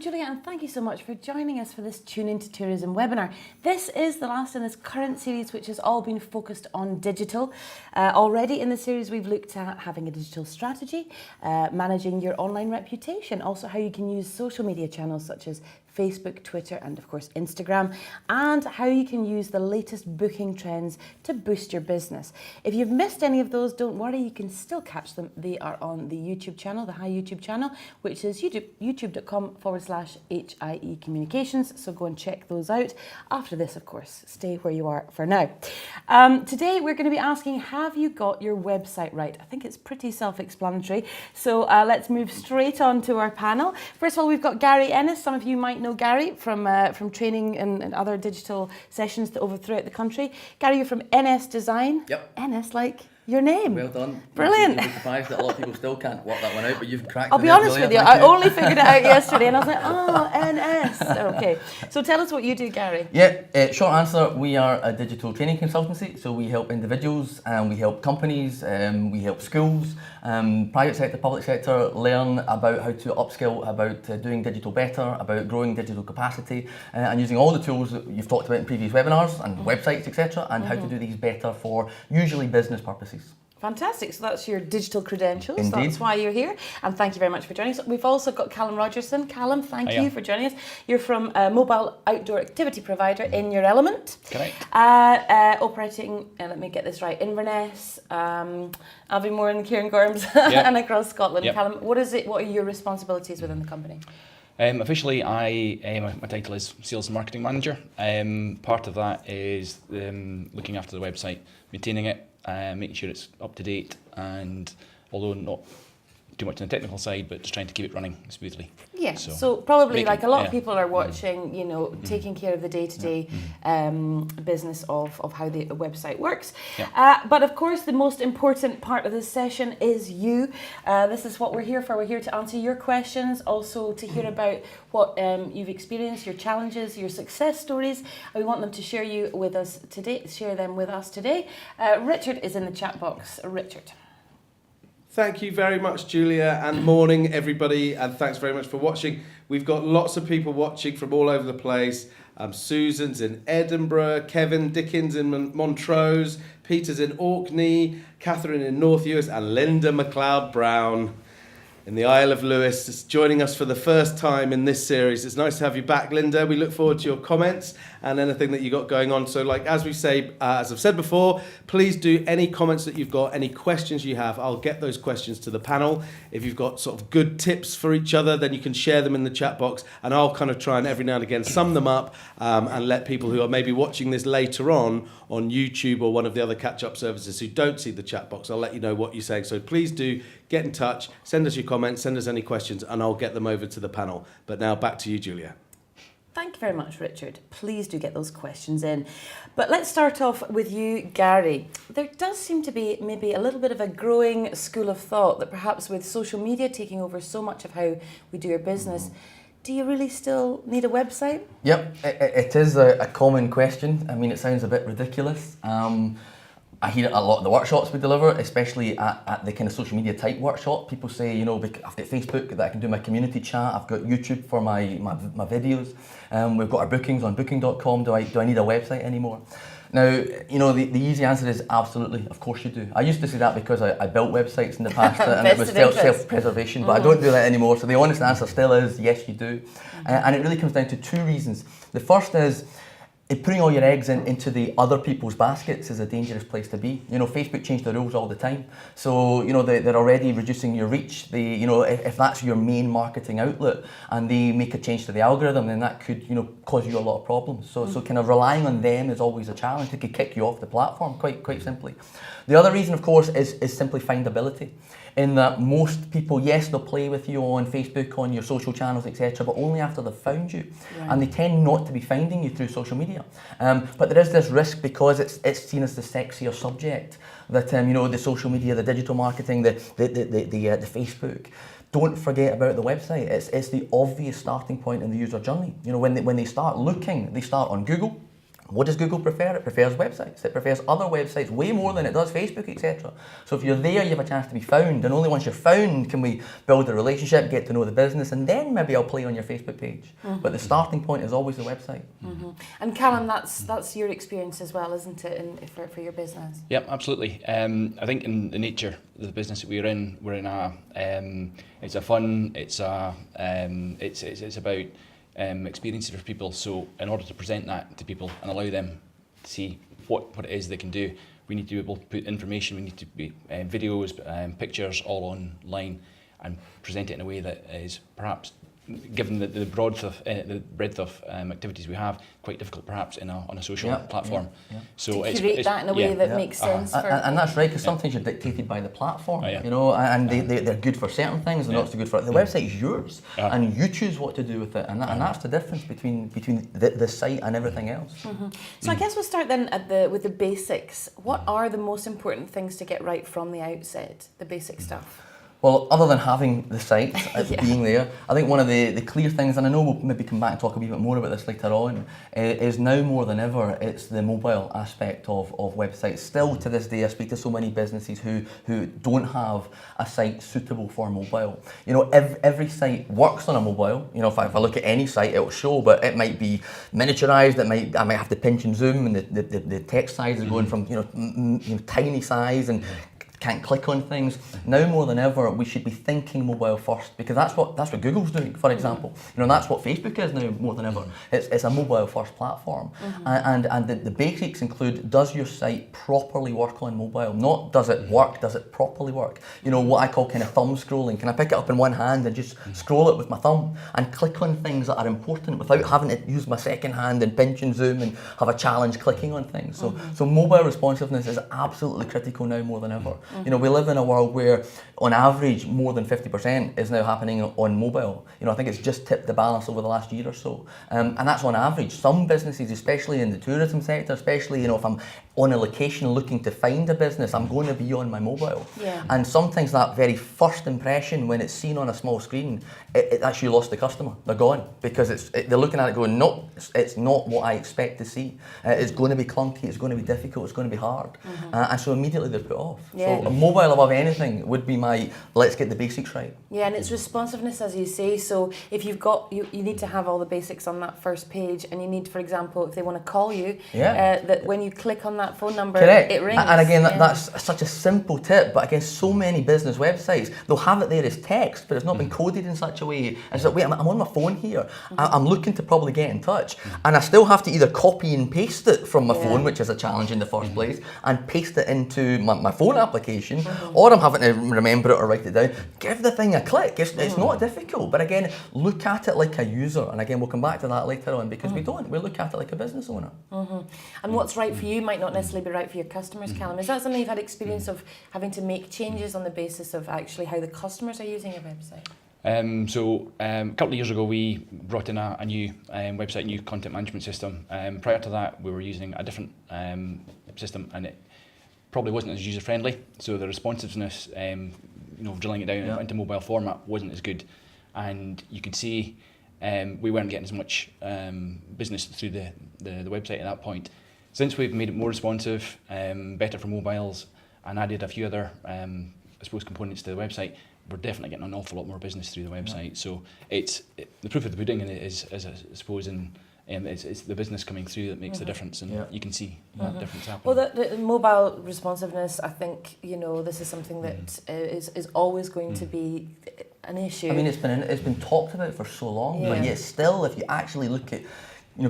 Julia, and thank you so much for joining us for this Tune Into Tourism webinar. This is the last in this current series, which has all been focused on digital. Already in the series, we've looked at having a digital strategy, managing your online reputation, also how you can use social media channels such as Facebook, Twitter, and of course Instagram, and how you can use the latest booking trends to boost your business. If you've missed any of those, don't worry, you can still catch them. They are on the YouTube channel, the High YouTube channel, which is youtube.com/HIE Communications. So go and check those out. After this, of course, stay where you are for now. Today, we're going to be asking, have you got your website right? I think it's pretty self-explanatory. So let's move straight on to our panel. First of all, we've got Gary Ennis. Some of you might know Gary from training and other digital sessions over throughout the country. Gary, you're from NSDesign. Yep. Ennis, like your name. Well done. Brilliant. You'll be surprised that a lot of people still can't work that one out, but you've cracked it. I'll be honest with you, I only figured it out yesterday and I was like, oh, NS. Okay. So tell us what you do, Gary. Yeah, short answer, we are a digital training consultancy. So we help individuals and we help companies, we help schools, private sector, public sector learn about how to upskill, about doing digital better, about growing digital capacity and using all the tools that you've talked about in previous webinars and websites, etc., and how to do these better for usually business purposes. Fantastic. So that's your digital credentials. Indeed. That's why you're here. And thank you very much for joining us. We've also got Calum Rogerson. Calum, thank you for joining us. You're from a mobile outdoor activity provider in your element. Correct. Operating, let me get this right, Inverness, Aviemore and Cairngorms and across Scotland. Yep. Calum, what is it? What are your responsibilities within the company? Officially, my title is Sales and Marketing Manager. Part of that is looking after the website, maintaining it, making sure it's up to date, and although not too much on the technical side, but just trying to keep it running smoothly. Yeah, so probably like a lot of yeah. people are watching, you know, taking care of the day-to-day business of how the website works. Yeah. But of course, the most important part of this session is you. This is what we're here for. We're here to answer your questions, also to hear about what you've experienced, your challenges, your success stories. We want them to share them with us today. Richard is in the chat box. Richard. Thank you very much, Julia, and morning, everybody, and thanks very much for watching. We've got lots of people watching from all over the place. Susan's in Edinburgh, Kevin Dickens in Montrose, Peter's in Orkney, Catherine in North Uist, and Linda McLeod-Brown in the Isle of Lewis, is joining us for the first time in this series. It's nice to have you back, Linda. We look forward to your comments and anything that you got going on. So like, as we say, as I've said before, please do any comments that you've got, any questions you have. I'll get those questions to the panel. If you've got sort of good tips for each other, then you can share them in the chat box, and I'll kind of try and every now and again sum them up and let people who are maybe watching this later on YouTube or one of the other catch-up services who don't see the chat box, I'll let you know what you're saying. So please do get in touch, send us your comments, send us any questions, and I'll get them over to the panel. But now back to you, Julia. Thank you very much, Richard. Please do get those questions in. But let's start off with you, Gary. There does seem to be maybe a little bit of a growing school of thought that perhaps with social media taking over so much of how we do our business, do you really still need a website? Yep, it is a common question. I mean, it sounds a bit ridiculous. I hear it a lot of the workshops we deliver, especially at the kind of social media type workshop. People say, you know, I've got Facebook that I can do my community chat. I've got YouTube for my videos. We've got our bookings on booking.com. Do I need a website anymore? Now, you know, the easy answer is absolutely, of course you do. I used to say that because I built websites in the past and it was self-preservation, but I don't do that anymore. So the honest answer still is yes, you do. And it really comes down to two reasons. The first is, putting all your eggs into the other people's baskets is a dangerous place to be. You know, Facebook change the rules all the time. So, you know, they're already reducing your reach. You know, if that's your main marketing outlet and they make a change to the algorithm, then that could, you know, cause you a lot of problems. So kind of relying on them is always a challenge. They could kick you off the platform, quite simply. The other reason, of course, is simply findability. In that most people, yes, they'll play with you on Facebook, on your social channels, etc., but only after they've found you. Right. And they tend not to be finding you through social media. But there is this risk because it's seen as the sexier subject that, you know, the social media, the digital marketing, the Facebook. Don't forget about the website. It's the obvious starting point in the user journey. You know, when they start looking, they start on Google, What does Google prefer? It prefers websites. It prefers other websites way more than it does Facebook, etc. So if you're there, you have a chance to be found, and only once you're found can we build a relationship, get to know the business, and then maybe I'll play on your Facebook page. But the starting point is always the website. And Calum, that's your experience as well, isn't it, for your business? Yep, absolutely. I think in the nature of the business that we're in a it's a fun, it's about experiences for people. So in order to present that to people and allow them to see what it is they can do, we need to be able to put information, we need to be videos, pictures all online, and present it in a way that is perhaps, given the breadth of activities we have, quite difficult perhaps on a social platform. So to curate that in a way that makes sense. And that's right, because sometimes you're dictated by the platform, you know, and they're good for certain things, they're not so good for it. The website is yours, and you choose what to do with it, and that's the difference between the site and everything else. So I guess we'll start then with the basics. What are the most important things to get right from the outset, the basic stuff? Well, other than having the site, being there, I think one of the clear things, and I know we'll maybe come back and talk a wee bit more about this later on, is now more than ever, it's the mobile aspect of websites. Still to this day, I speak to so many businesses who don't have a site suitable for mobile. You know, every site works on a mobile. You know, if I look at any site, it'll show, but it might be miniaturized, I might have to pinch and zoom, and the text size is going from, tiny size, and can't click on things. Now more than ever, we should be thinking mobile first, because that's what Google's doing, for example. You know, that's what Facebook is now more than ever. It's a mobile first platform, and the basics include: does your site properly work on mobile? Not does it work, does it properly work? You know, what I call kind of thumb scrolling. Can I pick it up in one hand and just scroll it with my thumb and click on things that are important without having to use my second hand and pinch and zoom and have a challenge clicking on things? So mobile responsiveness is absolutely critical now more than ever. You know, we live in a world where, on average, more than 50% is now happening on mobile. You know, I think it's just tipped the balance over the last year or so. And that's on average. Some businesses, especially in the tourism sector, especially, you know, if I'm on a location looking to find a business, I'm going to be on my mobile. And sometimes that very first impression, when it's seen on a small screen, it actually lost the customer. They're gone, because they're looking at it going, no, it's not what I expect to see. It's going to be clunky, it's going to be difficult, it's going to be hard. And so immediately they're put off. So mobile above anything would be my, let's get the basics right. Yeah, and it's responsiveness, as you say. So if you've got, you need to have all the basics on that first page, and you need, for example, if they want to call you, that when you click on that phone number, it rings. And again, that's such a simple tip, but again, so many business websites, they'll have it there as text, but it's not been coded in such a way. It's like, wait, I'm on my phone here, I'm looking to probably get in touch, and I still have to either copy and paste it from my phone, which is a challenge in the first place, and paste it into my phone application, or I'm having to remember it or write it down. Give the thing a click. It's not difficult, but again, look at it like a user, and again, we'll come back to that later on, because we look at it like a business owner. And what's right for you might not necessarily be right for your customers, Calum. Is that something you've had experience of, having to make changes on the basis of actually how the customers are using your website? A couple of years ago, we brought in a new website, new content management system. Prior to that, we were using a different system, and it probably wasn't as user friendly. So the responsiveness, drilling it down into mobile format wasn't as good, and you could see we weren't getting as much business through the website at that point. Since we've made it more responsive, better for mobiles, and added a few other, components to the website, we're definitely getting an awful lot more business through the website. So it's the proof of the pudding, and it's the business coming through that makes the difference, and you can see that difference happening. Well, the mobile responsiveness, I think, this is something that is always going to be an issue. I mean, it's been talked about for so long, but yet still, if you actually look at,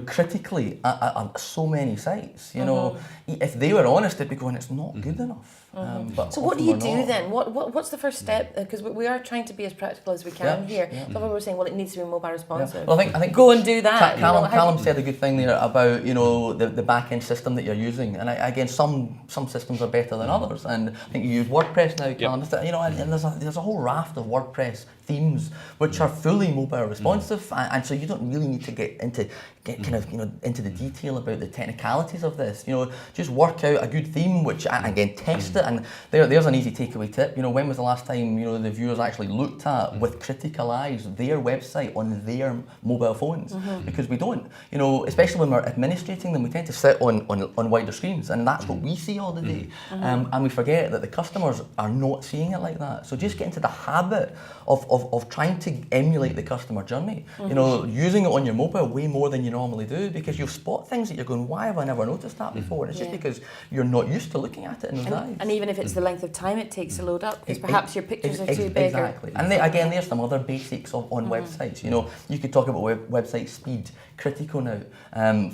critically at so many sites, if they were honest, they'd be going, it's not good enough. But so what do you do then? What's the first step? Because we are trying to be as practical as we can here. Some people were saying, well, it needs to be mobile responsive. Well, I think go and do that. Calum said a good thing there about the back end system that you're using, and again, some systems are better than others. And I think you use WordPress now, Calum. And there's a whole raft of WordPress themes which are fully mobile responsive, and so you don't really need to get into the detail about the technicalities of this. Just work out a good theme, which again, test it it. And there's an easy takeaway tip. You know, when was the last time, you know, the viewers actually looked at with critical eyes their website on their mobile phones? Because we don't. You know, especially when we're administrating them, we tend to sit on wider screens, and that's what we see all the day. And we forget that the customers are not seeing it like that. So just get into the habit of trying to emulate the customer journey. You know, using it on your mobile way more than you normally do, because you'll spot things that you're going, why have I never noticed that before? And it's just because you're not used to looking at it in those eyes. And even if it's the length of time it takes to load up, because perhaps your pictures are too big. Exactly. And again, there's some other basics on websites. You know, you could talk about website speed, critical now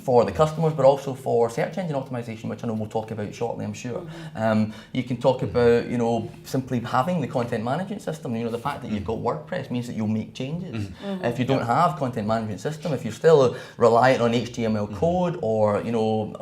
for the customers, but also for search engine optimization, which I know we'll talk about shortly, I'm sure. You can talk about, you know, simply having the content management system. You know, the fact that you've got WordPress means that you'll make changes. If you don't have content management system, if you're still reliant on HTML code, or you know,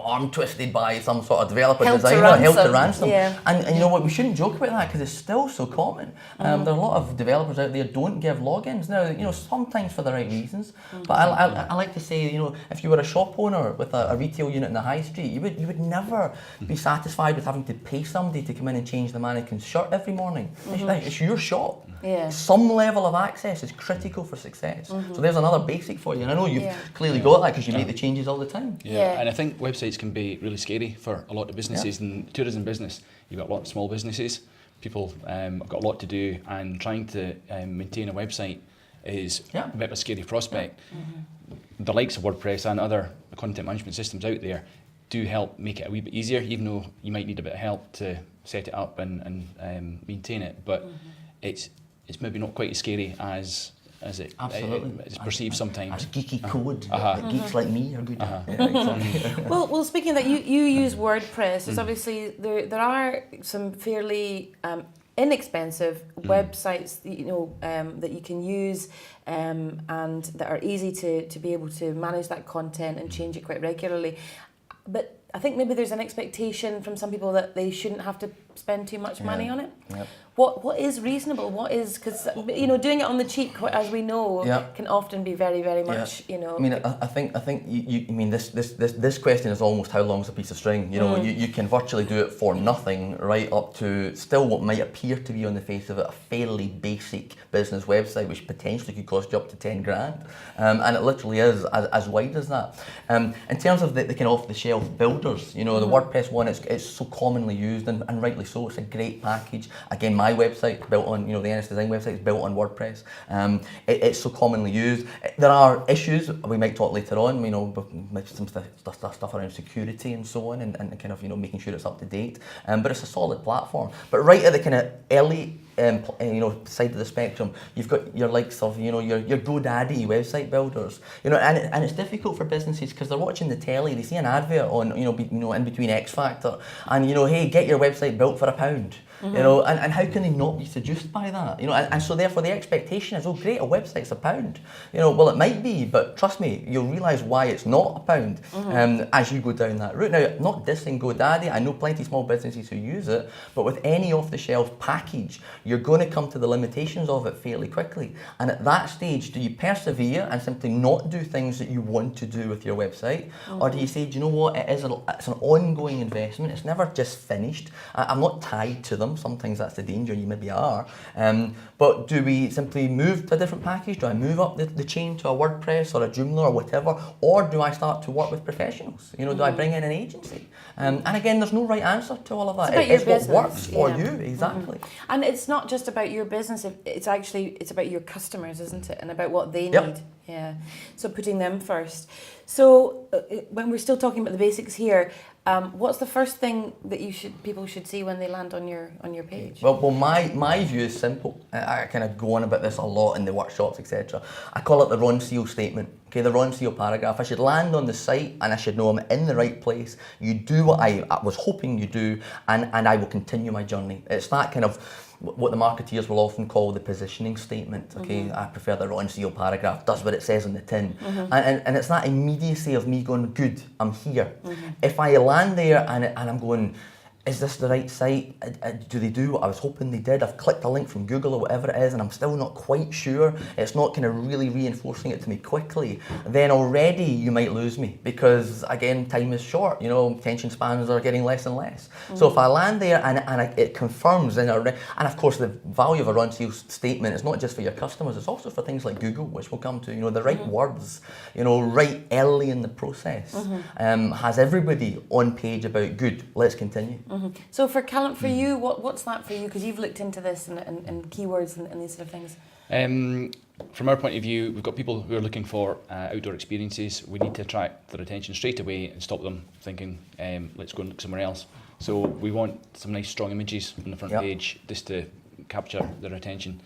arm twisted by some sort of developer designer, held to ransom. And you know what, we shouldn't joke about that because it's still so common. There are a lot of developers out there don't give logins now. You know, sometimes for the right reasons. But I like to say, you know, if you were a shop owner with a retail unit in the high street, you would never be satisfied with having to pay somebody to come in and change the mannequin's shirt every morning. It's your shop. Some level of access is critical for success. So there's another basic for you. And I know you've clearly got that because you make the changes all the time. And I think websites can be really scary for a lot of businesses. In tourism business, you've got a lot of small businesses. People have got a lot to do, and trying to maintain a website is a bit of a scary prospect. The likes of WordPress and other content management systems out there do help make it a wee bit easier, even though you might need a bit of help to set it up and maintain it. But it's maybe not quite as scary as it is perceived sometimes. As geeky code that geeks like me are good at. Well, speaking of that, you use WordPress. It's obviously there are some fairly inexpensive websites, you know, that you can use and that are easy to be able to manage that content and change it quite regularly. But I think maybe there's an expectation from some people that they shouldn't have to spend too much money on it. What is reasonable? What is, because you know, doing it on the cheap, as we know, can often be very, very much, you know. I mean, I think you I mean, this question is almost how long's a piece of string. You know, you can virtually do it for nothing, right up to still what might appear to be on the face of it a fairly basic business website, which potentially could cost you up to 10 grand, and it literally is as wide as that. In terms of the kind of off-the-shelf builders, you know, the WordPress one, it's so commonly used, and rightly so. It's a great package. Again, my website built on, you know, the NSDesign website is built on WordPress. It's so commonly used. There are issues we might talk later on, you know, some stuff around security and so on, and kind of, you know, making sure it's up to date. But it's a solid platform. But right at the kind of early you know, side of the spectrum, you've got your likes of, you know, your GoDaddy website builders, you know, and it's difficult for businesses because they're watching the telly, they see an advert on, you know, in between X Factor, and you know, hey, get your website built for £1. You know, and how can they not be seduced by that? You know, and so therefore the expectation is, oh great, a website's £1. You know, well it might be, but trust me, you'll realise why it's not £1 as you go down that route. Now, not dissing GoDaddy, I know plenty of small businesses who use it, but with any off-the-shelf package, you're going to come to the limitations of it fairly quickly. And at that stage, do you persevere and simply not do things that you want to do with your website? Or do you say, do you know what, it's an ongoing investment, it's never just finished, I'm not tied to them. Sometimes that's the danger, you maybe are. But do we simply move to a different package? Do I move up the chain to a WordPress or a Joomla or whatever? Or do I start to work with professionals? You know, do I bring in an agency? And again, there's no right answer to all of that. It's what works for you, exactly. And it's not just about your business, it's about your customers, isn't it? And about what they need. Yeah. So putting them first. So when we're still talking about the basics here, what's the first thing that people should see when they land on your page? Well, my view is simple. I kind of go on about this a lot in the workshops, etc. I call it the Ron Seal statement. Okay, the Ron Seal paragraph. I should land on the site and I should know I'm in the right place. You do what I was hoping you do, and I will continue my journey. It's that kind of what the marketeers will often call the positioning statement. Okay, I prefer the Ron Seal paragraph, does what it says on the tin. And it's that immediacy of me going, good, I'm here. If I land there and I'm going, is this the right site? Do they do what I was hoping they did? I've clicked a link from Google or whatever it is and I'm still not quite sure. It's not kind of really reinforcing it to me quickly. Then already you might lose me because, again, time is short. Attention spans are getting less and less. So if I land there and it confirms, and of course the value of a run sales statement is not just for your customers, it's also for things like Google, which we'll come to. The right words, right early in the process, has everybody on page about good, let's continue. So for Calum, for you, what's that for you? Because you've looked into this and keywords and these sort of things. From our point of view, we've got people who are looking for outdoor experiences. We need to attract their attention straight away and stop them thinking, let's go and look somewhere else. So we want some nice strong images on the front page just to capture their attention.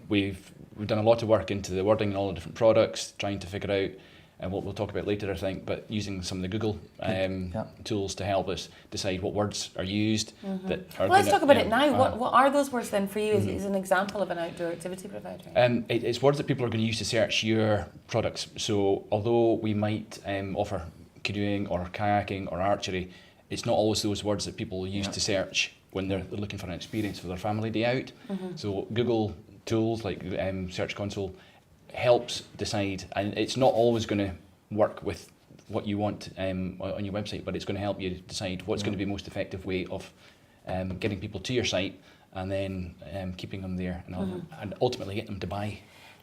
We've done a lot of work into the wording and all the different products, trying to figure out, and what we'll talk about later, I think, but using some of the Google tools to help us decide what words are used. That are let's talk about it now. What are those words then for you as an example of an outdoor activity provider? It's words that people are going to use to search your products. So although we might offer canoeing or kayaking or archery, it's not always those words that people use to search when they're looking for an experience for their family day out. So Google tools like Search Console helps decide, and it's not always going to work with what you want on your website, but it's going to help you decide what's going to be the most effective way of getting people to your site and then keeping them there and ultimately get them to buy.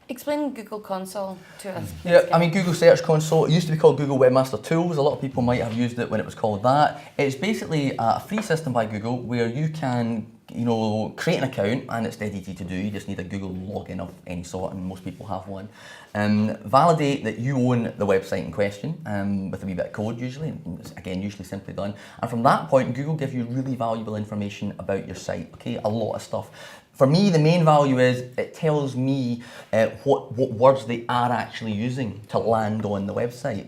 Explain Google Console to us. Yeah, I mean, Google Search Console, it used to be called Google Webmaster Tools. A lot of people might have used it when it was called that. It's basically a free system by Google where you can create an account, and it's dead easy to do. You just need a Google login of any sort, and most people have one. Validate that you own the website in question with a wee bit of code usually, it's, again, usually simply done. And from that point, Google gives you really valuable information about your site, okay? A lot of stuff. For me, the main value is it tells me what words they are actually using to land on the website.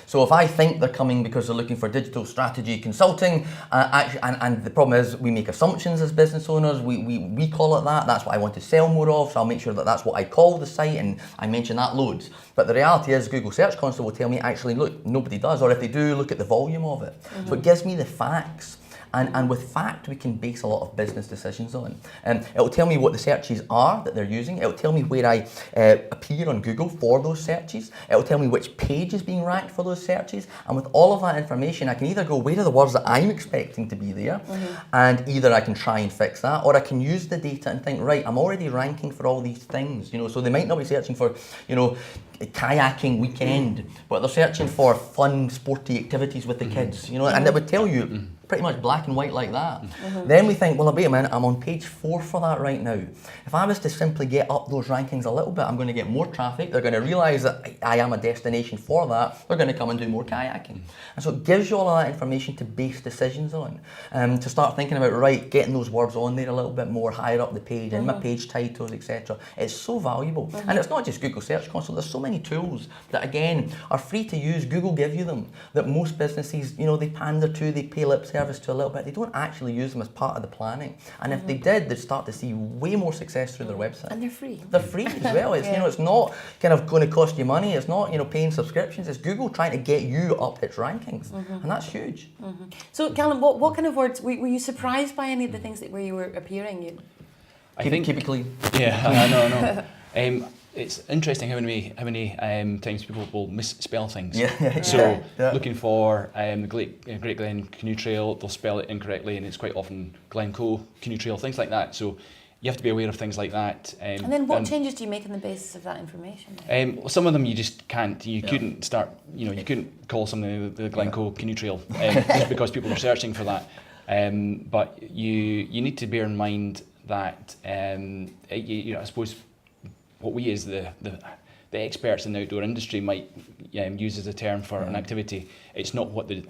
So if I think they're coming because they're looking for digital strategy consulting, and the problem is we make assumptions as business owners. We call it that. That's what I want to sell more of. So I'll make sure that that's what I call the site, and I mention that loads. But the reality is, Google Search Console will tell me actually, look, nobody does, or if they do, look at the volume of it. So it gives me the facts. And with fact, we can base a lot of business decisions on. It will tell me what the searches are that they're using. It will tell me where I appear on Google for those searches. It will tell me which page is being ranked for those searches. And with all of that information, I can either go, where are the words that I'm expecting to be there? And either I can try and fix that, or I can use the data and think, right, I'm already ranking for all these things. So they might not be searching for, kayaking weekend, but they're searching for fun, sporty activities with the kids, and it would tell you pretty much black and white like that. Then we think, well, wait a minute, I'm on page 4 for that right now. If I was to simply get up those rankings a little bit, I'm going to get more traffic. They're going to realise that I am a destination for that. They're going to come and do more kayaking. And so it gives you all of that information to base decisions on, to start thinking about, right, getting those words on there a little bit more higher up the page, in my page titles, etc. It's so valuable. And it's not just Google Search Console. There's so many tools that, again, are free to use. Google give you them, that most businesses, they pander to, they pay lip service to a little bit. They don't actually use them as part of the planning. And if they did, they'd start to see way more success through their website. And they're free. They're free as well. It's it's not kind of going to cost you money. It's not paying subscriptions. It's Google trying to get you up its rankings, and that's huge. So, Calum, what kind of words were you surprised by any of the things where you were appearing? Keep it clean. Yeah, no. It's interesting how many times people will misspell things. So looking for the Great Glen Canoe Trail, they'll spell it incorrectly, and it's quite often Glencoe Canoe Trail, things like that. So you have to be aware of things like that. And then what changes do you make on the basis of that information? Some of them you just can't. You couldn't start. You couldn't call something the Glencoe Canoe Trail just because people are searching for that. But you need to bear in mind that I suppose what we as the experts in the outdoor industry might use as a term for an activity, it's not what the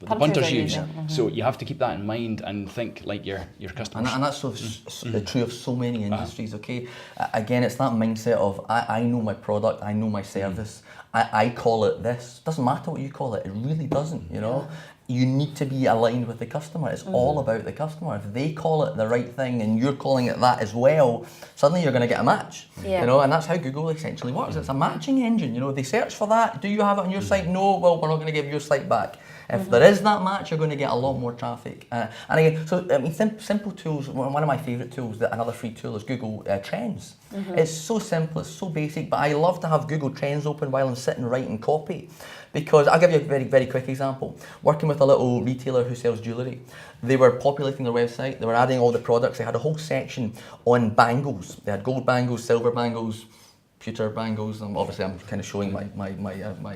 punters use. So you have to keep that in mind and think like your customers. And that's true of so many industries, okay? Again, it's that mindset of I know my product, I know my service, I call it this. Doesn't matter what you call it, it really doesn't, you need to be aligned with the customer. It's all about the customer. If they call it the right thing and you're calling it that as well, suddenly you're going to get a match. Yeah. You know, and that's how Google essentially works. It's a matching engine. You know, they search for that. Do you have it on your site? No. Well, we're not going to give your site back. If there is that match, you're going to get a lot more traffic. And again, so I mean, simple tools. One of my favourite tools, another free tool, is Google Trends. It's so simple, it's so basic, but I love to have Google Trends open while I'm sitting writing copy. Because I'll give you a very, very quick example. Working with a little retailer who sells jewellery, they were populating their website, they were adding all the products, they had a whole section on bangles. They had gold bangles, silver bangles, pewter bangles. Obviously, I'm kind of showing my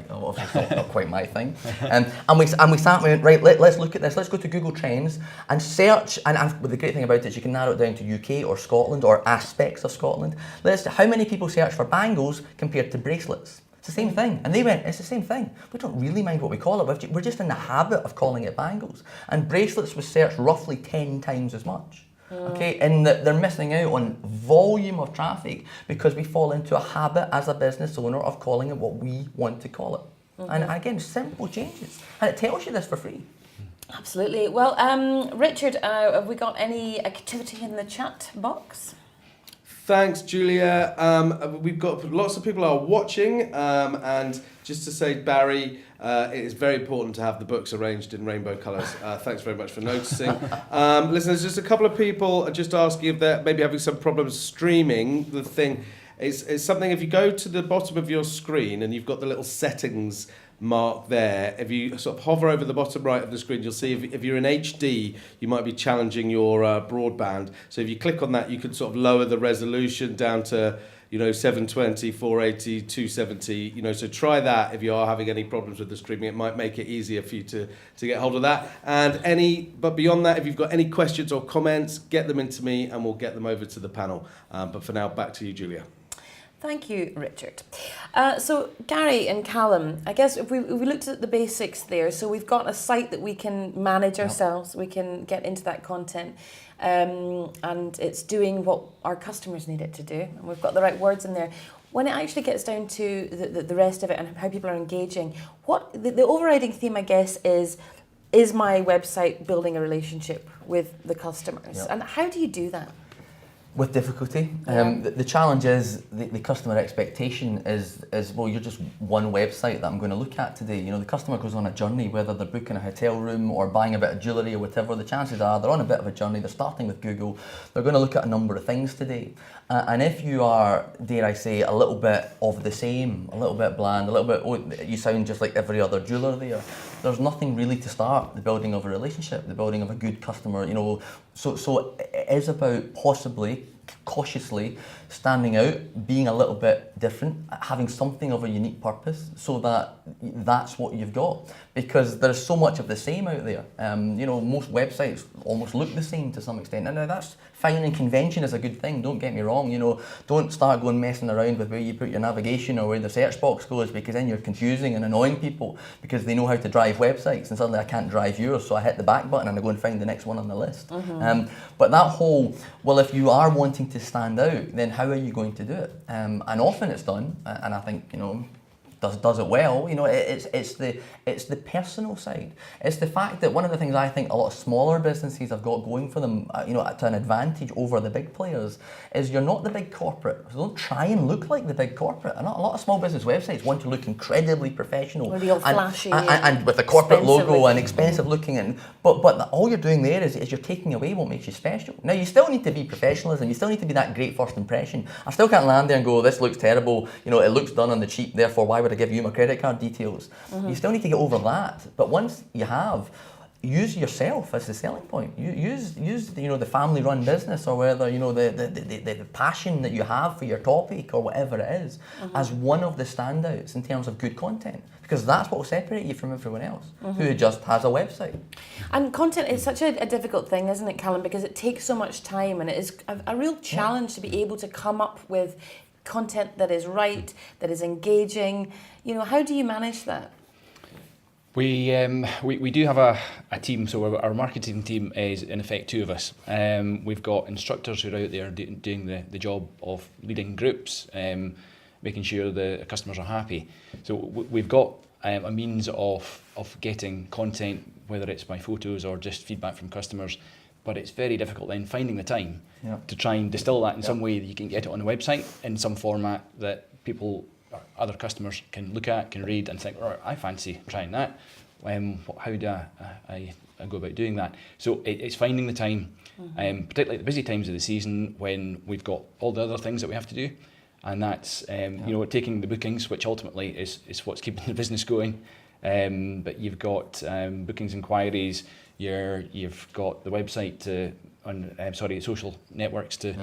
obviously it's not quite my thing. And we sat and went, right, let's look at this. Let's go to Google Trends and search. And the great thing about it is you can narrow it down to UK or Scotland or aspects of Scotland. How many people search for bangles compared to bracelets? It's the same thing. And they went, it's the same thing. We don't really mind what we call it. We're just in the habit of calling it bangles. And bracelets was searched roughly 10 times as much. Okay, and they're missing out on volume of traffic because we fall into a habit as a business owner of calling it what we want to call it. And again, simple changes. And it tells you this for free. Absolutely. Well, Richard, have we got any activity in the chat box? Thanks, Julia. We've got lots of people are watching, and just to say, Barry, it is very important to have the books arranged in rainbow colours. Thanks very much for noticing. Listen, there's just a couple of people just asking if they're maybe having some problems streaming the thing. It's something, if you go to the bottom of your screen and you've got the little settings mark there, if you sort of hover over the bottom right of the screen, you'll see if you're in HD, you might be challenging your broadband. So if you click on that, you can sort of lower the resolution down to 720, 480, 270, so try that if you are having any problems with the streaming. It might make it easier for you to get hold of that. But beyond that, if you've got any questions or comments, get them into me and we'll get them over to the panel. But for now, back to you, Julia. Thank you, Richard. So Gary and Calum, I guess if we looked at the basics there, so we've got a site that we can manage ourselves, we can get into that content, and it's doing what our customers need it to do, and we've got the right words in there. When it actually gets down to the rest of it and how people are engaging, what the overriding theme, I guess, is my website building a relationship with the customers? And how do you do that? With difficulty. The challenge is the customer expectation is, well, you're just one website that I'm going to look at today. The customer goes on a journey, whether they're booking a hotel room or buying a bit of jewellery or whatever. The chances are they're on a bit of a journey, they're starting with Google, they're going to look at a number of things today. And if you are, dare I say, a little bit of the same, a little bit bland, a little bit, you sound just like every other jeweller there, there's nothing really to start the building of a relationship, the building of a good customer, So it is about possibly, cautiously standing out, being a little bit different, having something of a unique purpose, so that's what you've got. Because there's so much of the same out there. Most websites almost look the same to some extent. And now that's fine, and convention is a good thing, don't get me wrong. Don't start going messing around with where you put your navigation or where the search box goes, because then you're confusing and annoying people because they know how to drive websites and suddenly I can't drive yours, so I hit the back button and I go and find the next one on the list. But that whole, well, if you are wanting to stand out, then how are you going to do it? And often it's done, and I think, does it well. It's the personal side. It's the fact that one of the things I think a lot of smaller businesses have got going for them, to an advantage over the big players, is you're not the big corporate. So don't try and look like the big corporate. A lot of small business websites want to look incredibly professional, or real flashy, and with a corporate logo and expensive looking. But all you're doing there is you're taking away what makes you special. Now you still need to be professionalism. You still need to be that great first impression. I still can't land there and go, this looks terrible. It looks done on the cheap. Therefore, why would I give you my credit card details? You still need to get over that. But once you have, use yourself as the selling point. Use the family-run business, or whether the passion that you have for your topic or whatever it is, as one of the standouts in terms of good content. Because that's what will separate you from everyone else who just has a website. And content is such a difficult thing, isn't it, Calum? Because it takes so much time, and it is a real challenge to be able to come up with content that is right, that is engaging. How do you manage that? We do have a team, so our marketing team is in effect two of us. We've got instructors who are out there doing the job of leading groups, making sure the customers are happy. So we've got a means of getting content, whether it's by photos or just feedback from customers. But it's very difficult then finding the time to try and distill that in some way that you can get it on the website in some format that people or other customers can look at, can read and think, I fancy trying that. How do I go about doing that? So it's finding the time, particularly at the busy times of the season when we've got all the other things that we have to do. And that's taking the bookings, which ultimately is what's keeping the business going. But you've got bookings inquiries, you've got the website social networks to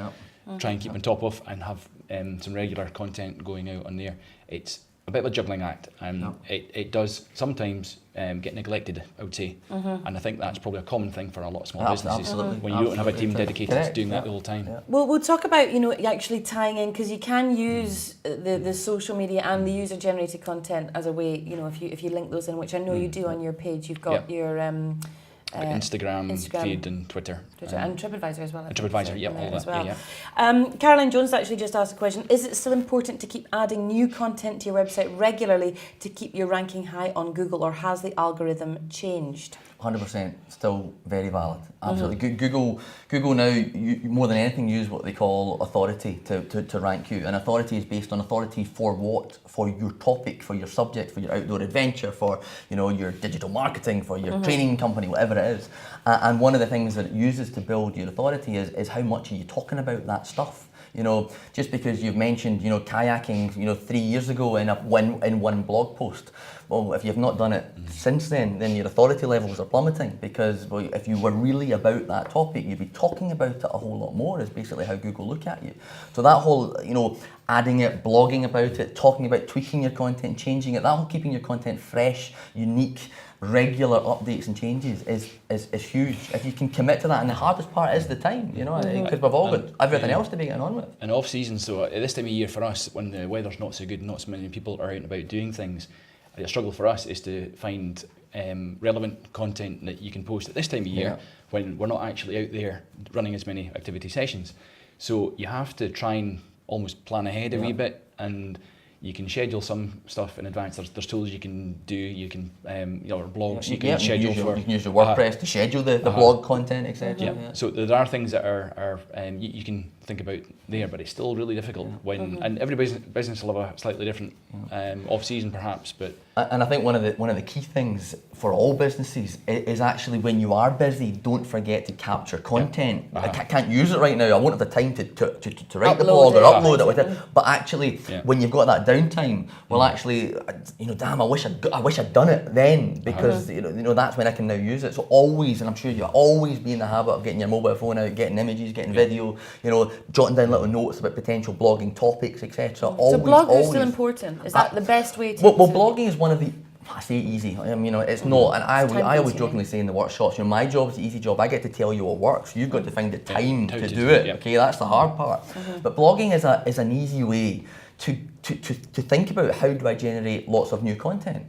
try and keep on top of and have some regular content going out on there. It's a bit of a juggling act, and it does sometimes get neglected, I would say. And I think that's probably a common thing for a lot of small businesses. Absolutely. When you don't have a team dedicated to doing that the whole time. Well, we'll talk about actually tying in, because you can use the social media and the user generated content as a way. If you link those in, which I know you do on your page. You've got your Instagram feed and Twitter and TripAdvisor as well. And TripAdvisor, all that. As well. Yeah. Caroline Jones actually just asked a question: is it still important to keep adding new content to your website regularly to keep your ranking high on Google, or has the algorithm changed? 100% still very valid. Absolutely. Google now, more than anything, use what they call authority to rank you. And authority is based on authority for what? For your topic, for your subject, for your outdoor adventure, for your digital marketing, for your training company, whatever it is. And one of the things that it uses to build your authority is how much are you talking about that stuff. Just because you've mentioned, kayaking, 3 years ago in one blog post. Well, if you've not done it since then your authority levels are plummeting, because if you were really about that topic, you'd be talking about it a whole lot more, is basically how Google look at you. So that whole, adding it, blogging about it, talking about tweaking your content, changing it, that whole keeping your content fresh, unique, regular updates and changes is huge. If you can commit to that, and the hardest part is the time, because we've all got everything else to be getting on with. And off season, so at this time of year for us, when the weather's not so good, not so many people are out and about doing things, a struggle for us is to find relevant content that you can post at this time of year when we're not actually out there running as many activity sessions. So you have to try and almost plan ahead a wee bit, and you can schedule some stuff in advance. There's tools you can do. You can blogs. You can schedule you can use your WordPress to schedule the blog content, etc. So there are things that are you can think about there, but it's still really difficult when and every business will have a slightly different off season perhaps, but. And I think one of the key things for all businesses is actually, when you are busy, don't forget to capture content. I can't use it right now. I won't have the time to write the blog or upload it. But actually, when you've got that downtime, well, actually, damn, I wish I'd done it then, because that's when I can now use it. So always, and I'm sure you'll always be in the habit of getting your mobile phone out, getting images, getting video, jotting down little notes about potential blogging topics, etc. So blogging is still important. Is that the best way to? Well, blogging is one of the. I say easy. It's not, and I always jokingly say in the workshops, my job is the easy job. I get to tell you what works. You've got to find the time to do it. Okay, that's the hard part. But blogging is an easy way to think about, how do I generate lots of new content?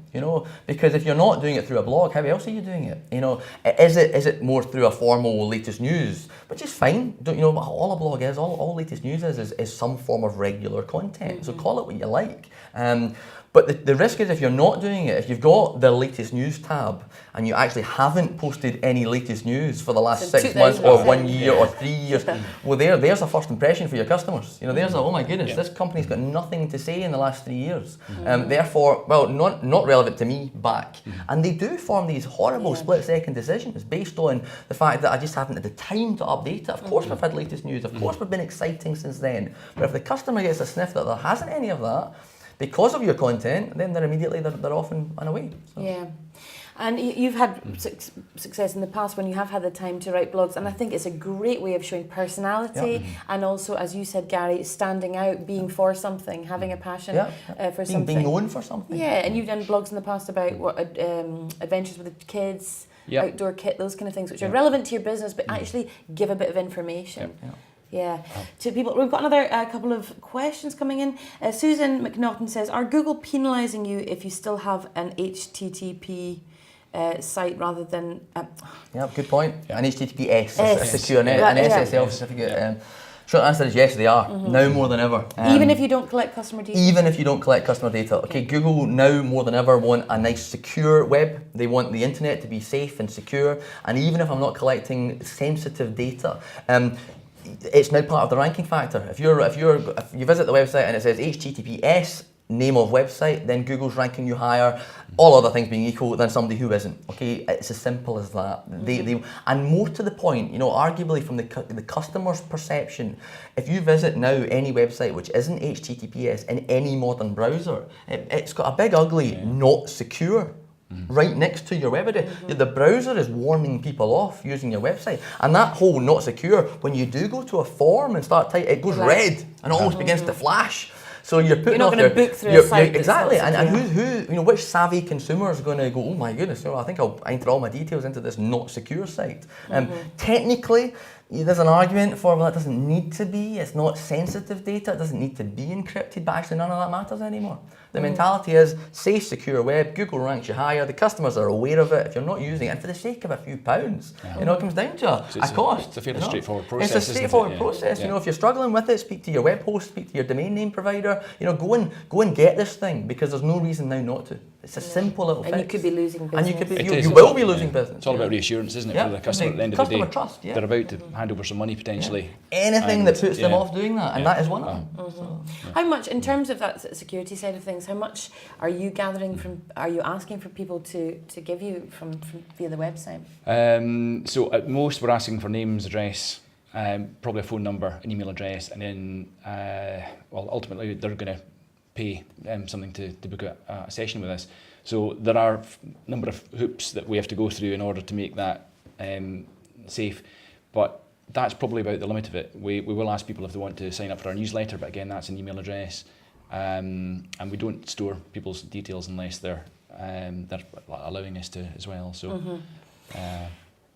Because if you're not doing it through a blog, how else are you doing it? Is it more through a formal latest news, which is fine. All a blog is, all latest news is some form of regular content. So call it what you like. But the risk is, if you're not doing it, if you've got the latest news tab and you actually haven't posted any latest news for the last 6 months or 1 year or 3 years, well, there's a first impression for your customers. There's oh my goodness, this company's got nothing to say in the last 3 years. Therefore, well, not relevant to me back. And they do form these horrible split-second decisions based on the fact that I just haven't had the time to update it. Of course we've had latest news, of course we've been exciting since then. But if the customer gets a sniff that there hasn't any of that, because of your content, then they're off and away. So. Yeah. And you've had success in the past when you have had the time to write blogs, and I think it's a great way of showing personality and also, as you said, Gary, standing out, being for something, having a passion for something. Being known for something. Yeah, and you've done blogs in the past about adventures with the kids, outdoor kit, those kind of things, which are relevant to your business, but actually give a bit of information. Yeah. To people, we've got another couple of questions coming in. Susan McNaughton says, are Google penalising you if you still have an HTTP site rather than... good point. An HTTPS, a secure net, an SSL certificate. Short answer is yes, they are, now more than ever. Even if you don't collect customer data? Even if you don't collect customer data. Okay, Google now more than ever want a nice secure web. They want the internet to be safe and secure. And even if I'm not collecting sensitive data, it's now part of the ranking factor. If you visit the website and it says HTTPS, name of website, then Google's ranking you higher, all other things being equal, than somebody who isn't. Okay, it's as simple as that. And more to the point, arguably from the customer's perception, if you visit now any website which isn't HTTPS in any modern browser, it's got a big ugly not secure right next to your web address. The browser is warning people off using your website, and that whole not secure, when you do go to a form and start typing, it goes red and almost begins to flash. So you're putting not off going to book through a site. Exactly, and which savvy consumer is going to go, oh my goodness, I think I'll enter all my details into this not secure site. Technically, there's an argument for, well, it doesn't need to be, it's not sensitive data, it doesn't need to be encrypted, but actually none of that matters anymore. The mentality is safe, secure web, Google ranks you higher, the customers are aware of it. If you're not using it, and for the sake of a few pounds, it comes down to a cost. It's a fairly straightforward process. It's a straightforward process. If you're struggling with it, speak to your web host, speak to your domain name provider. Go and get this thing, because there's no reason now not to. It's a simple little fix. And you could be losing business. And you will be losing business. It's all about reassurance, isn't it, for the customer at the end of the day? Customer trust, They're about to hand over some money potentially. Anything that puts them off doing that, and that is one of them. How much, in terms of that security side of things, how much are you gathering from, are you asking for people to give you from via the website? So at most we're asking for names, address, probably a phone number, an email address, and then ultimately they're going to pay something to book a session with us. So there are a number of hoops that we have to go through in order to make that safe, but that's probably about the limit of it. We will ask people if they want to sign up for our newsletter, but again, that's an email address, and we don't store people's details unless they're allowing us to as well. So.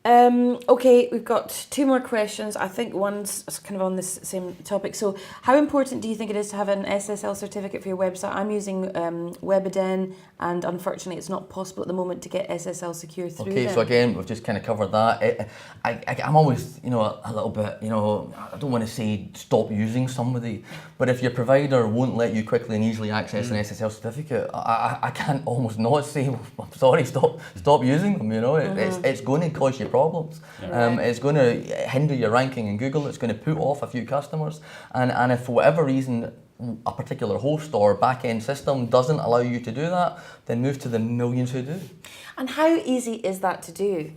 Okay, we've got two more questions. I think one's kind of on this same topic. So, how important do you think it is to have an SSL certificate for your website? I'm using Webaden, and unfortunately, it's not possible at the moment to get SSL secure through them. So again, we've just kind of covered that. I'm always, a little bit, I don't want to say stop using somebody, but if your provider won't let you quickly and easily access an SSL certificate, I can't almost not say, well, I'm sorry, stop using them. It's going to cause you problems. It's going to hinder your ranking in Google. It's going to put off a few customers, and if for whatever reason a particular host or back-end system doesn't allow you to do that, then move to the millions who do. And how easy is that to do?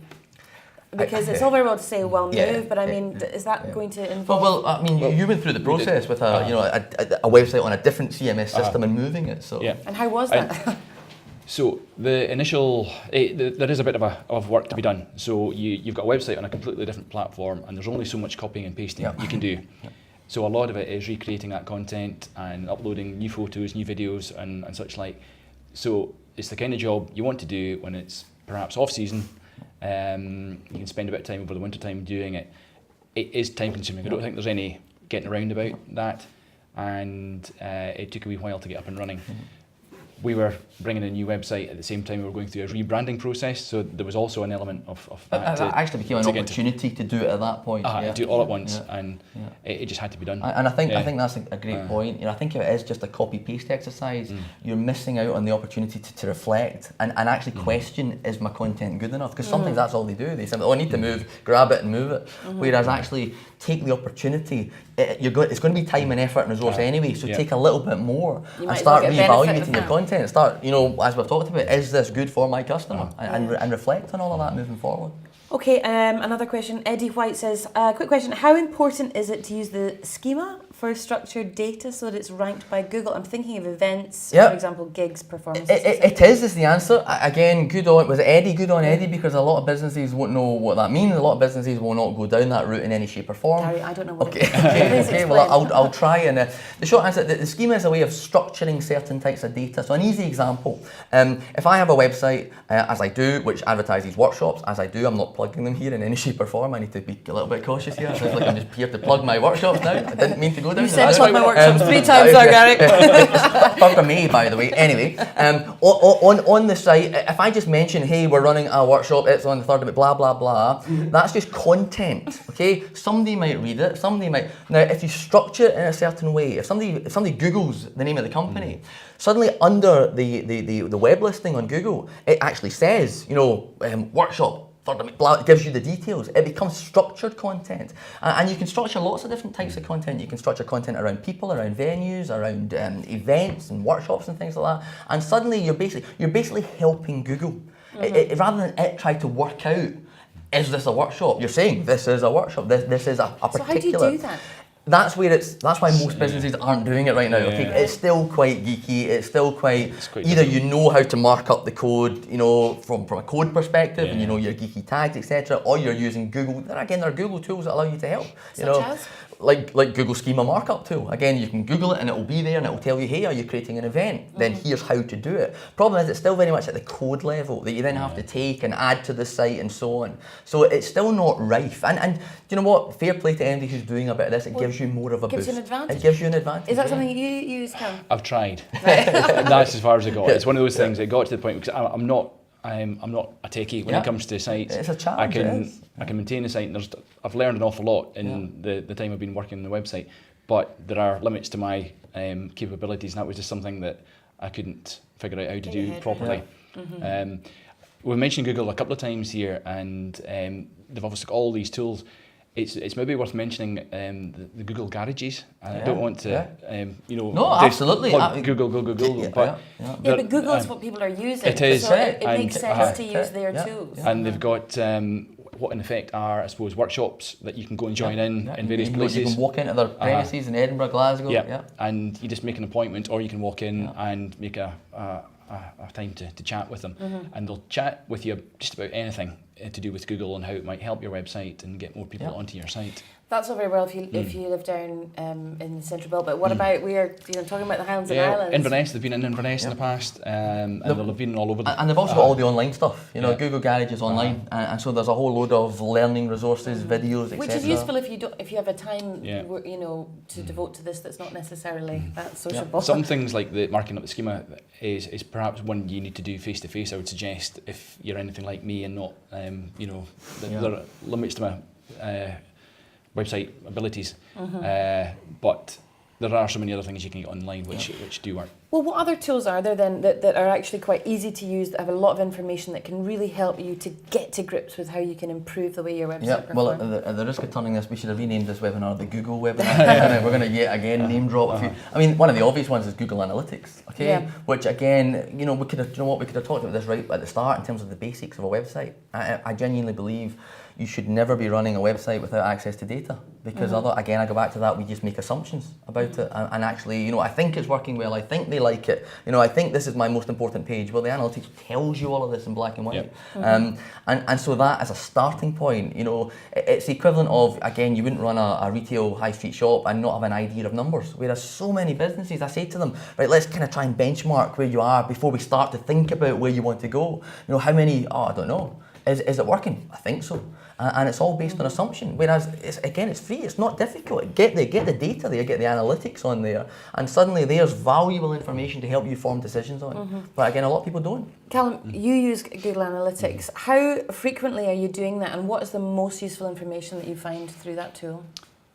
Because it's all very well to say, well, move, but I mean, is that going to involve... Well, you went through the process with a website on a different CMS system and moving it. So. Yeah. And how was that? So the initial, there is a bit of work to be done. So you've got a website on a completely different platform, and there's only so much copying and pasting you can do. So a lot of it is recreating that content and uploading new photos, new videos, and such like. So it's the kind of job you want to do when it's perhaps off season. You can spend a bit of time over the winter time doing it. It is time consuming. I don't think there's any getting around about that, and it took a wee while to get up and running. We were bringing a new website at the same time we were going through a rebranding process, so there was also an element of that. That actually became an opportunity to do it at that point. Do it all at once, and it just had to be done. And I think that's a great point. I think if it is just a copy-paste exercise, you're missing out on the opportunity to reflect and actually question, is my content good enough? Because sometimes that's all they do. They say, I need to move, grab it and move it. Whereas actually take the opportunity, it's going to be time and effort and resource anyway, so take a little bit more and start reevaluating your content. Start, as we've talked about, is this good for my customer? And reflect on all of that moving forward. Okay, another question. Eddie White says, quick question, how important is it to use the schema for structured data so that it's ranked by Google? I'm thinking of events, for example, gigs, performances. It is the answer. Again, was it Eddie? Good on Eddie, because a lot of businesses won't know what that means. A lot of businesses will not go down that route in any shape or form. Gary, I don't know what it is. Okay, well, I'll try. And the short answer, the schema is a way of structuring certain types of data. So an easy example, if I have a website, as I do, which advertises workshops, as I do, I'm not plugging them here in any shape or form. I need to be a little bit cautious here. It sounds like I'm just here to plug my workshops now. I didn't mean to go go down You to said that. it's one of my workshops 3 times now, Gary. 3rd of May, by the way. Anyway, on the site, if I just mention, hey, we're running a workshop, it's on the 3rd of May, blah, blah, blah, that's just content, okay? Somebody might read it, somebody might... Now, if you structure it in a certain way, if somebody Googles the name of the company, suddenly under the web listing on Google, it actually says, workshop, it gives you the details. It becomes structured content, and you can structure lots of different types of content. You can structure content around people, around venues, around events and workshops and things like that. And suddenly you're basically helping Google, rather than it try to work out, is this a workshop? You're saying this is a workshop. This is a particular. So how do you do that? That's why most businesses aren't doing it right now. Okay, it's still quite geeky. It's still quite either you know how to mark up the code, from a code perspective, and your geeky tags, etc., or you're using Google. There are Google tools that allow you to help. Such as? Like Google Schema Markup tool. Again, you can Google it and it will be there and it will tell you, hey, are you creating an event? Then here's how to do it. Problem is, it's still very much at the code level that you then have to take and add to the site and so on. So it's still not rife. And do you know what? Fair play to anybody who's doing a bit of this. It gives you more of a boost. Gives you an advantage. It gives you an advantage. Is that something you use, Cam? I've tried. That's as far as I got. It's one of those things. It got to the point because I'm not a techie when it comes to sites. It's a challenge. I can maintain a site, and I've learned an awful lot in the time I've been working on the website. But there are limits to my capabilities, and that was just something that I couldn't figure out how to do properly. We've mentioned Google a couple of times here, and they've obviously got all these tools. It's maybe worth mentioning the Google garages. I don't want to, No, absolutely. Google, but but Google is what people are using. It is, so it makes sense to use their Yeah. tools. and they've got what in effect are, I suppose, workshops that you can go and join in various places. You can walk into their premises in Edinburgh, Glasgow. And you just make an appointment, or you can walk in and make a time to chat with them, and they'll chat with you just about anything to do with Google and how it might help your website and get more people onto your site. That's all very well if you live down in the central belt, but what about we're talking about the Highlands and Islands? Inverness, they've been in Inverness in the past, and they've been all over. And they've also got all the online stuff. Google Garage is online, and so there's a whole load of learning resources, videos, etc. Which is useful if you have a time to devote to this that's not necessarily that sociable. Some things like the marking up the schema is perhaps one you need to do face to face. I would suggest if you're anything like me and not there are limits to my website abilities, but there are so many other things you can get online which do work. Well, what other tools are there then that are actually quite easy to use, that have a lot of information that can really help you to get to grips with how you can improve the way your website performs? Well, at the risk of turning this, we should have renamed this webinar the Google webinar. We're going to yet again name drop a few. I mean, one of the obvious ones is Google Analytics, which again, we could have talked about this right at the start in terms of the basics of a website. I genuinely believe you should never be running a website without access to data, because again, I go back to that, we just make assumptions about it, and actually, I think it's working well, I think they like it, I think this is my most important page. Well, the analytics tells you all of this in black and white. And so that as a starting point, it's the equivalent of, again, you wouldn't run a retail high street shop and not have an idea of numbers, whereas so many businesses, I say to them, right, let's kind of try and benchmark where you are before we start to think about where you want to go. How many, I don't know. Is it working? I think so. And it's all based on assumption. Whereas, it's free. It's not difficult. Get the data there, get the analytics on there, and suddenly there's valuable information to help you form decisions on. But again, a lot of people don't. Callum, you use Google Analytics. How frequently are you doing that, and what is the most useful information that you find through that tool?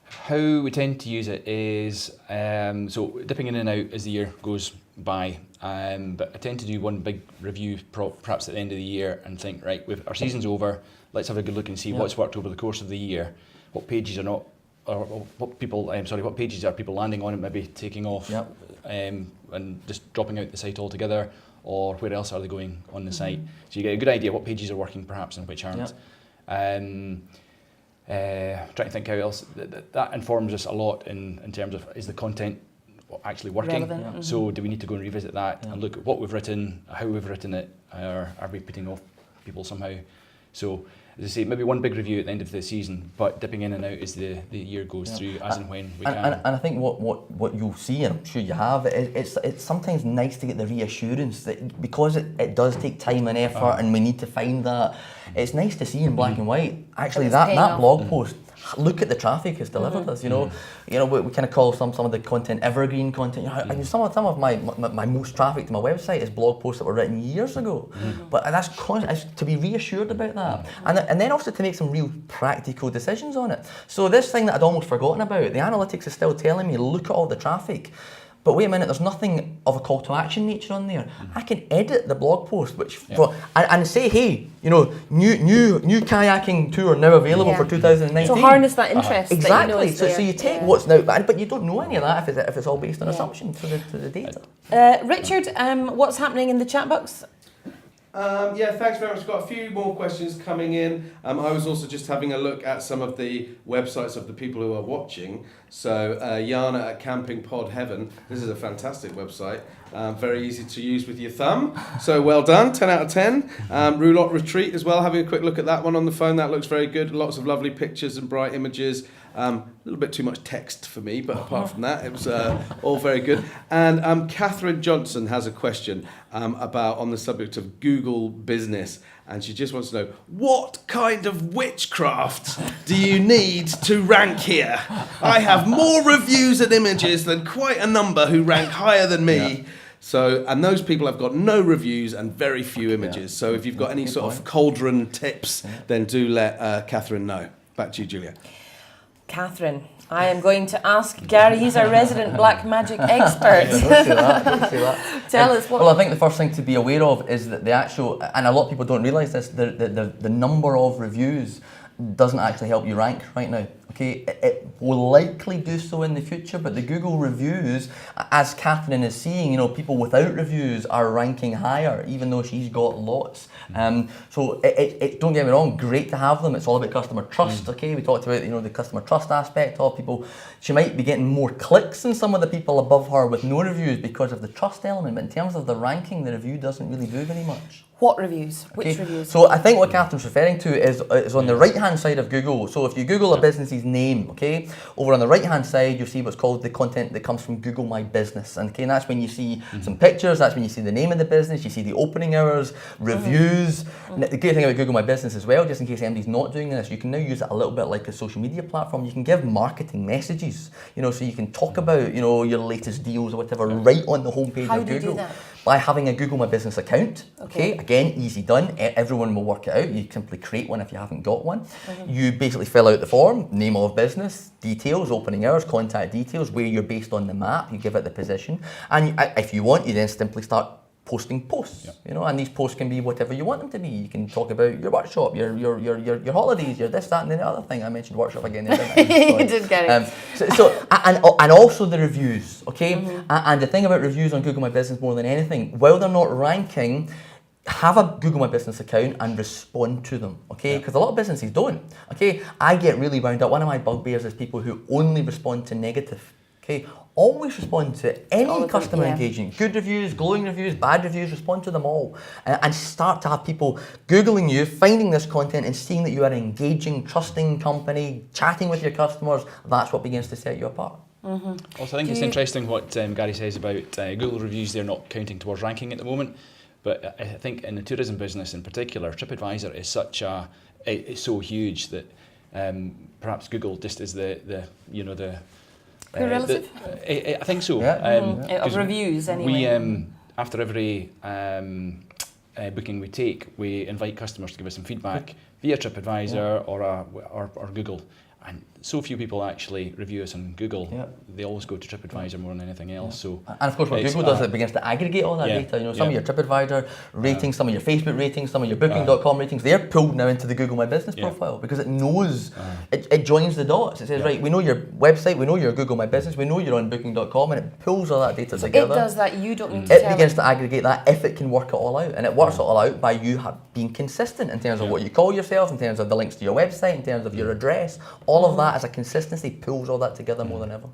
How we tend to use it is, so dipping in and out as the year goes by, but I tend to do one big review perhaps at the end of the year and think, right, our season's over, let's have a good look and see what's worked over the course of the year, what pages are not, or what pages are people landing on and maybe taking off, and just dropping out the site altogether, or where else are they going on the site. So you get a good idea what pages are working perhaps and which aren't. Trying to think how else that informs us a lot in terms of, is the content actually working? Relevant. So do we need to go and revisit that and look at what we've written, how we've written it, or are we putting off people somehow? So as I say, maybe one big review at the end of the season, but dipping in and out as the year goes through, as and when we can. And I think what you'll see, and I'm sure you have, it's sometimes nice to get the reassurance that because it does take time and effort and we need to find that, it's nice to see in black and white, actually that blog post look at the traffic it's delivered us. You know, we kind of call some of the content evergreen content. You know, I mean, some of my most traffic to my website is blog posts that were written years ago. But that's to be reassured about that, and then also to make some real practical decisions on it. So this thing that I'd almost forgotten about, the analytics is still telling me look at all the traffic. But wait a minute, there's nothing of a call to action nature on there. I can edit the blog post, and say, hey, you know, new kayaking tour now available for 2019. So harness that interest. Exactly. That you know is so you take what's now, but you don't know any of that if it's all based on assumptions to the data. Richard, what's happening in the chat box? Thanks very much. Got a few more questions coming in. I was also just having a look at some of the websites of the people who are watching. So Jana at Camping Pod Heaven. This is a fantastic website. Very easy to use with your thumb. So well done, 10 out of 10. Roulotte Retreat as well. Having a quick look at that one on the phone. That looks very good. Lots of lovely pictures and bright images. A little bit too much text for me, but apart from that, it was all very good. And Catherine Johnson has a question about on the subject of Google Business, and she just wants to know, what kind of witchcraft do you need to rank here? I have more reviews and images than quite a number who rank higher than me. Yeah. So, and those people have got no reviews and very few images. So if you've got any sort of cauldron tips, then do let Catherine know. Back to you, Julia. Catherine, I am going to ask Gary. He's our resident black magic expert. Don't say that. Tell us what. Well, I think the first thing to be aware of is that the actual, and a lot of people don't realise this, the number of reviews doesn't actually help you rank right now. Okay, it will likely do so in the future, but the Google reviews, as Catherine is seeing, you know, people without reviews are ranking higher, even though she's got lots. So don't get me wrong, great to have them. It's all about customer trust. Okay, we talked about, you know, the customer trust aspect of people. She might be getting more clicks than some of the people above her with no reviews because of the trust element. But in terms of the ranking, the review doesn't really do very much. What reviews? Which reviews? So I think what Catherine's referring to is on the right-hand side of Google. So if you Google a business's name, okay, over on the right-hand side, you'll see what's called the content that comes from Google My Business. And, okay, and that's when you see some pictures, that's when you see the name of the business, you see the opening hours, reviews. The great thing about Google My Business as well, just in case anybody's not doing this, you can now use it a little bit like a social media platform. You can give marketing messages, you know, so you can talk about, you know, your latest deals or whatever right on the homepage of Google. How do you do that? By having a Google My Business account. Okay, again, easy done. Everyone will work it out. You simply create one if you haven't got one. You basically fill out the form, name of business, details, opening hours, contact details, where you're based on the map. You give it the position, and if you want, you then simply start posting posts. You know, and these posts can be whatever you want them to be. You can talk about your workshop, your holidays, your this, that, and the other thing. I mentioned workshop again. You did get it. And also the reviews. Okay, and the thing about reviews on Google My Business more than anything, while they're not ranking, have a Google My Business account and respond to them, okay? Because a lot of businesses don't, okay? I get really wound up. One of my bugbears is people who only respond to negative, okay? Always respond to any customer engagement. Good reviews, glowing reviews, bad reviews, respond to them all. And start to have people Googling you, finding this content and seeing that you are an engaging, trusting company, chatting with your customers. That's what begins to set you apart. Also, I think it's interesting what Gary says about Google reviews. They're not counting towards ranking at the moment. But I think in the tourism business in particular, TripAdvisor is it's so huge that perhaps Google just is the relative? I think so. Of reviews anyway. We after every booking we take, we invite customers to give us some feedback via TripAdvisor or Google. And so few people actually review us on Google. They always go to TripAdvisor more than anything else. So, and of course, what Google does, it begins to aggregate all that data. You know, some of your TripAdvisor ratings, some of your Facebook ratings, some of your Booking.com ratings, they're pulled now into the Google My Business profile because it knows, it joins the dots. It says, right, we know your website, we know your Google My Business, we know you're on Booking.com, and it pulls all that data together. It does that. You don't need to It begins to aggregate that if it can work it all out, and it works it all out by you being consistent in terms of what you call yourself, in terms of the links to your website, in terms of your address. All of that as a consistency pulls all that together more than ever.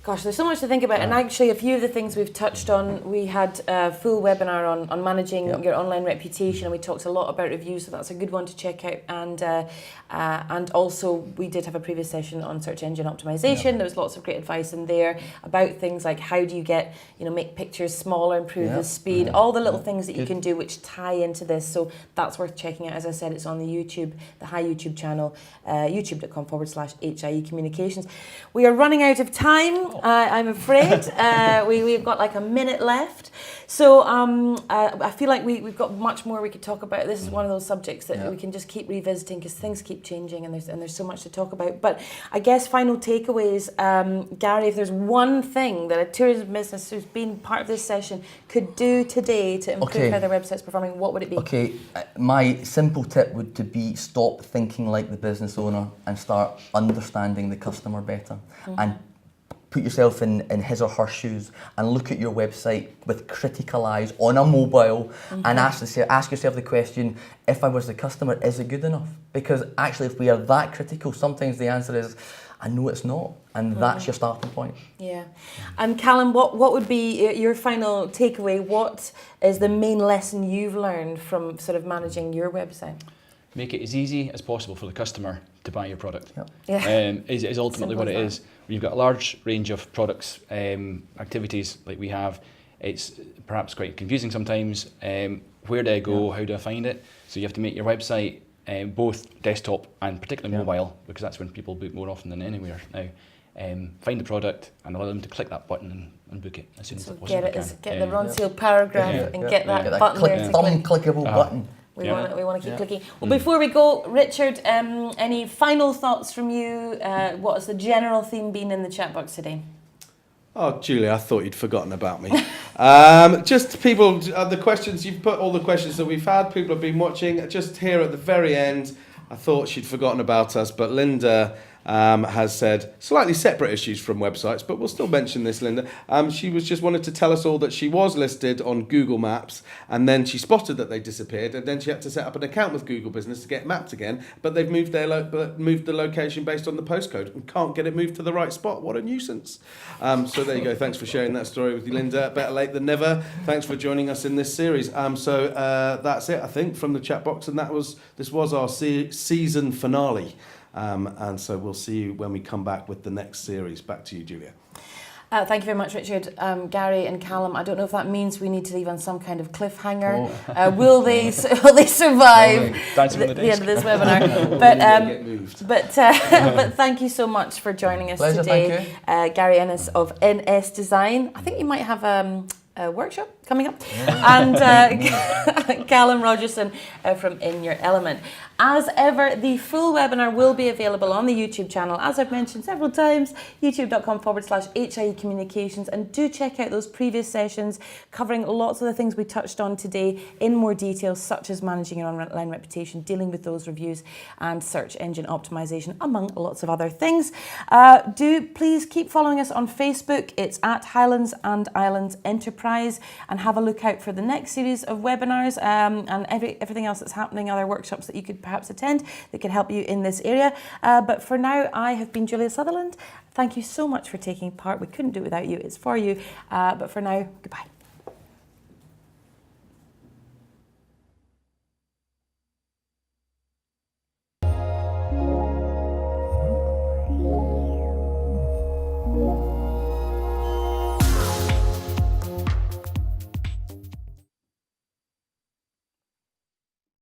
Gosh, there's so much to think about, and actually a few of the things we've touched on, we had a full webinar on managing your online reputation, and we talked a lot about reviews, so that's a good one to check out. And also we did have a previous session on search engine optimization. There was lots of great advice in there about things like how do you get, make pictures smaller, improve the speed, all the little things that you can do which tie into this. So that's worth checking out. As I said, it's on the High YouTube channel, youtube.com/HIE Communications. We are running out of time. I'm afraid we've got like a minute left, so I feel like we've got much more we could talk about. This is one of those subjects that we can just keep revisiting because things keep changing and there's so much to talk about. But I guess final takeaways, Gary, if there's one thing that a tourism business who's been part of this session could do today to improve how their website's performing, what would it be? Okay, my simple tip would to be stop thinking like the business owner and start understanding the customer better. And put yourself in his or her shoes and look at your website with critical eyes on a mobile and ask yourself the question, if I was the customer, is it good enough? Because actually if we are that critical, sometimes the answer is, I know it's not. And that's your starting point. Yeah. And Calum, what would be your final takeaway? What is the main lesson you've learned from sort of managing your website? Make it as easy as possible for the customer to buy your product. Is ultimately what it is. When you've got a large range of products, activities like we have, it's perhaps quite confusing sometimes. Where do I go? How do I find it? So you have to make your website both desktop and particularly mobile, because that's when people book more often than anywhere now. Find the product and allow them to click that button and book it as soon as possible. Get the Ron Seal paragraph and get that button there. Clickable button. We want to keep clicking. Well, before we go, Richard, any final thoughts from you? What has the general theme been in the chat box today? Oh, Julia, I thought you'd forgotten about me. Just people, the questions, you've put all the questions that we've had, people have been watching. Just here at the very end, I thought she'd forgotten about us, but Linda has said slightly separate issues from websites, but we'll still mention this, Linda. She was just wanted to tell us all that she was listed on Google Maps, and then she spotted that they disappeared, and then she had to set up an account with Google Business to get mapped again. But they've moved moved the location based on the postcode and can't get it moved to the right spot. What a nuisance! So there you go. Thanks for sharing that story with you, Linda. Better late than never. Thanks for joining us in this series. So that's it, I think, from the chat box, and this was our season finale. And so we'll see you when we come back with the next series. Back to you, Julia. Thank you very much, Richard. Gary and Calum, I don't know if that means we need to leave on some kind of cliffhanger. Will they survive the end of this webinar? But thank you so much for joining us today. Gary Ennis of NSDesign. I think you might have a workshop coming up. And Calum Rogerson from In Your Element. As ever, the full webinar will be available on the YouTube channel, as I've mentioned several times, youtube.com/HIE Communications, and do check out those previous sessions covering lots of the things we touched on today in more detail, such as managing your online reputation, dealing with those reviews, and search engine optimization, among lots of other things. Do please keep following us on Facebook. It's at Highlands and Islands Enterprise, and have a look out for the next series of webinars and everything else that's happening, other workshops that you could perhaps attend that can help you in this area. But for now, I have been Julia Sutherland. Thank you so much for taking part. We couldn't do it without you. It's for you. But for now, goodbye.